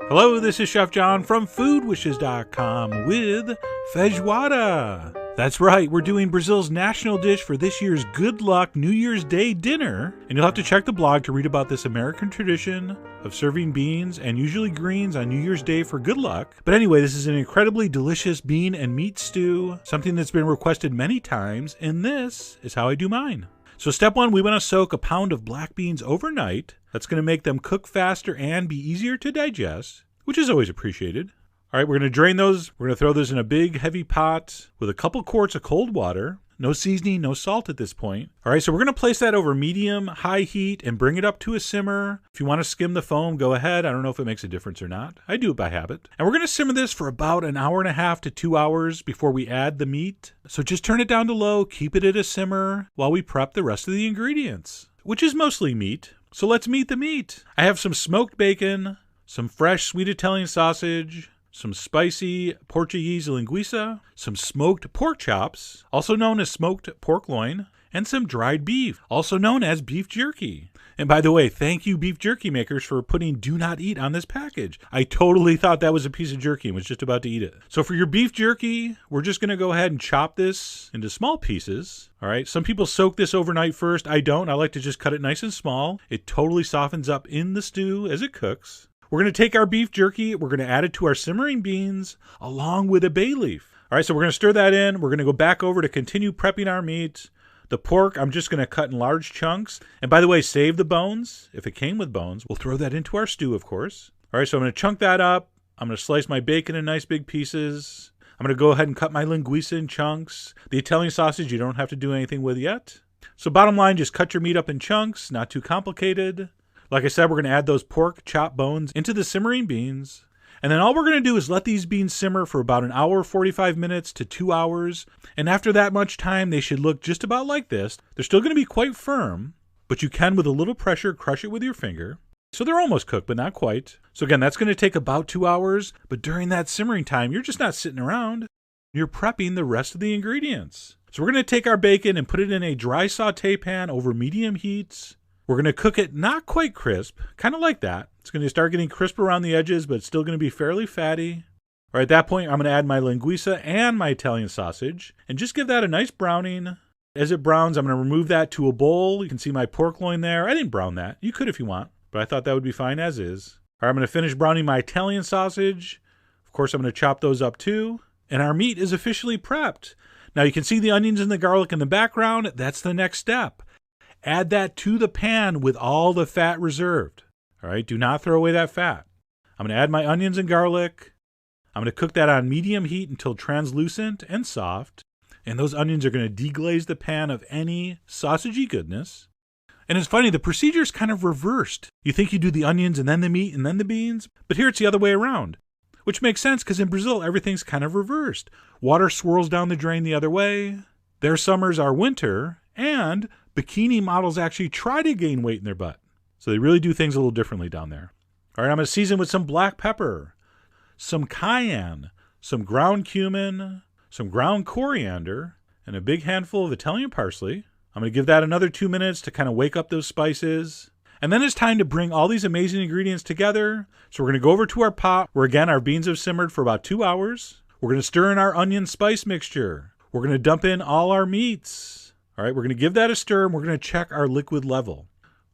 Hello, this is Chef John from foodwishes.com with Feijoada. That's right, we're doing Brazil's national dish for this year's Good Luck New Year's Day dinner, and you'll have to check the blog to read about this American tradition of serving beans and usually greens on New Year's Day for good luck. But anyway, this is an incredibly delicious bean and meat stew, something that's been requested many times, and this is how I do mine. So step one, we want to soak a pound of black beans overnight. That's going to make them cook faster and be easier to digest, which is always appreciated. All right, we're going to drain those. We're going to throw those in a big, heavy pot with a couple quarts of cold water. No seasoning, no salt at this point. All right, so we're going to place that over medium, high heat and bring it up to a simmer. If you want to skim the foam, go ahead. I don't know if it makes a difference or not. I do it by habit. And we're going to simmer this for about an hour and a half to 2 hours before we add the meat. So just turn it down to low, keep it at a simmer while we prep the rest of the ingredients, which is mostly meat. So let's meat the meat. I have some smoked bacon, some fresh sweet Italian sausage, some spicy Portuguese linguiça, some smoked pork chops, also known as smoked pork loin, and some dried beef, also known as beef jerky. And by the way, thank you beef jerky makers for putting do not eat on this package. I totally thought that was a piece of jerky and was just about to eat it. So for your beef jerky, we're just going to go ahead and chop this into small pieces. All right, some people soak this overnight first. I don't. I like to just cut it nice and small. It totally softens up in the stew as it cooks. We're going to take our beef jerky, we're going to add it to our simmering beans along with a bay leaf. All right, so we're going to stir that in. We're going to go back over to continue prepping our meat. The pork, I'm just going to cut in large chunks. And by the way, save the bones. If it came with bones, we'll throw that into our stew, of course. All right, so I'm going to chunk that up. I'm going to slice my bacon in nice big pieces. I'm going to go ahead and cut my linguiça in chunks. The Italian sausage, you don't have to do anything with yet. So bottom line, just cut your meat up in chunks, not too complicated. Like I said, we're going to add those pork chop bones into the simmering beans. And then all we're going to do is let these beans simmer for about an hour, 45 minutes to 2 hours. And after that much time, they should look just about like this. They're still going to be quite firm, but you can, with a little pressure, crush it with your finger. So they're almost cooked, but not quite. So again, that's going to take about 2 hours. But during that simmering time, you're just not sitting around. You're prepping the rest of the ingredients. So we're going to take our bacon and put it in a dry saute pan over medium heat. We're going to cook it not quite crisp, kind of like that. It's going to start getting crisp around the edges, but it's still going to be fairly fatty. All right, at that point, I'm going to add my linguiça and my Italian sausage and just give that a nice browning. As it browns, I'm going to remove that to a bowl. You can see my pork loin there. I didn't brown that. You could if you want, but I thought that would be fine as is. All right, I'm going to finish browning my Italian sausage. Of course, I'm going to chop those up too. And our meat is officially prepped. Now you can see the onions and the garlic in the background. That's the next step. Add that to the pan with all the fat reserved. All right, do not throw away that fat. I'm going to add my onions and garlic. I'm going to cook that on medium heat until translucent and soft. And those onions are going to deglaze the pan of any sausagey goodness. And it's funny, the procedure is kind of reversed. You think you do the onions and then the meat and then the beans, but here it's the other way around. Which makes sense because in Brazil, everything's kind of reversed. Water swirls down the drain the other way. Their summers are winter, and bikini models actually try to gain weight in their butt. So they really do things a little differently down there. All right, I'm going to season with some black pepper, some cayenne, some ground cumin, some ground coriander, and a big handful of Italian parsley. I'm going to give that another 2 minutes to kind of wake up those spices. And then it's time to bring all these amazing ingredients together. So we're going to go over to our pot where, again, our beans have simmered for about 2 hours. We're going to stir in our onion spice mixture. We're going to dump in all our meats. All right, we're going to give that a stir, and we're going to check our liquid level.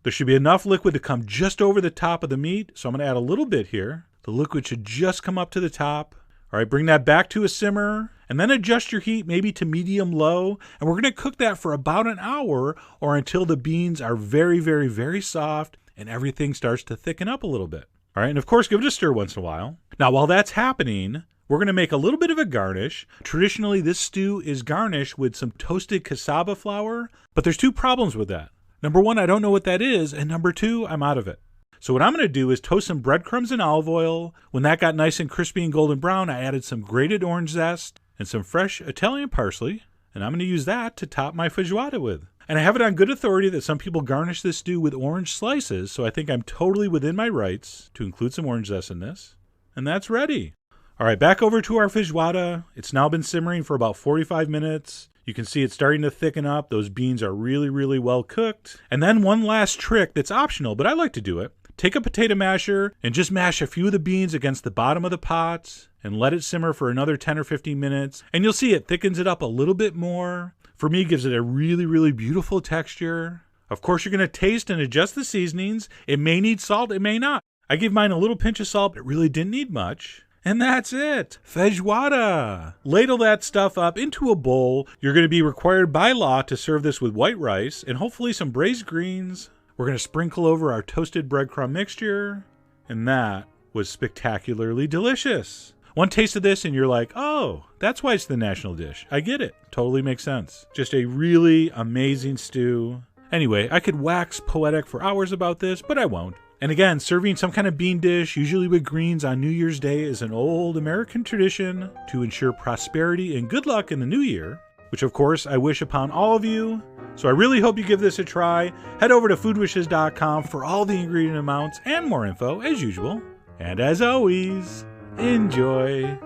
There should be enough liquid to come just over the top of the meat, so I'm going to add a little bit here. The liquid should just come up to the top. All right, bring that back to a simmer, and then adjust your heat maybe to medium-low, and we're going to cook that for about an hour or until the beans are very, very, very soft and everything starts to thicken up a little bit. All right, and of course, give it a stir once in a while. Now, while that's happening, we're going to make a little bit of a garnish. Traditionally, this stew is garnished with some toasted cassava flour, but there's two problems with that. Number one, I don't know what that is, and number two, I'm out of it. So what I'm going to do is toast some breadcrumbs in olive oil. When that got nice and crispy and golden brown, I added some grated orange zest and some fresh Italian parsley, and I'm going to use that to top my feijoada with. And I have it on good authority that some people garnish this stew with orange slices, so I think I'm totally within my rights to include some orange zest in this. And that's ready. All right, back over to our feijoada. It's now been simmering for about 45 minutes. You can see it's starting to thicken up. Those beans are really, really well cooked. And then one last trick that's optional, but I like to do it. take a potato masher and just mash a few of the beans against the bottom of the pot and let it simmer for another 10 or 15 minutes. And you'll see it thickens it up a little bit more. For me, gives it a really, really beautiful texture. Of course, you're going to taste and adjust the seasonings. It may need salt, it may not. I gave mine a little pinch of salt, but it really didn't need much. And that's it. Feijoada. Ladle that stuff up into a bowl. You're going to be required by law to serve this with white rice and hopefully some braised greens. We're going to sprinkle over our toasted breadcrumb mixture. And that was spectacularly delicious. One taste of this and you're like, oh, that's why it's the national dish. I get it. Totally makes sense. Just a really amazing stew. Anyway, I could wax poetic for hours about this, but I won't. And again, serving some kind of bean dish, usually with greens on New Year's Day, is an old American tradition to ensure prosperity and good luck in the new year, which of course I wish upon all of you. So I really hope you give this a try. Head over to foodwishes.com for all the ingredient amounts and more info as usual. And as always, enjoy.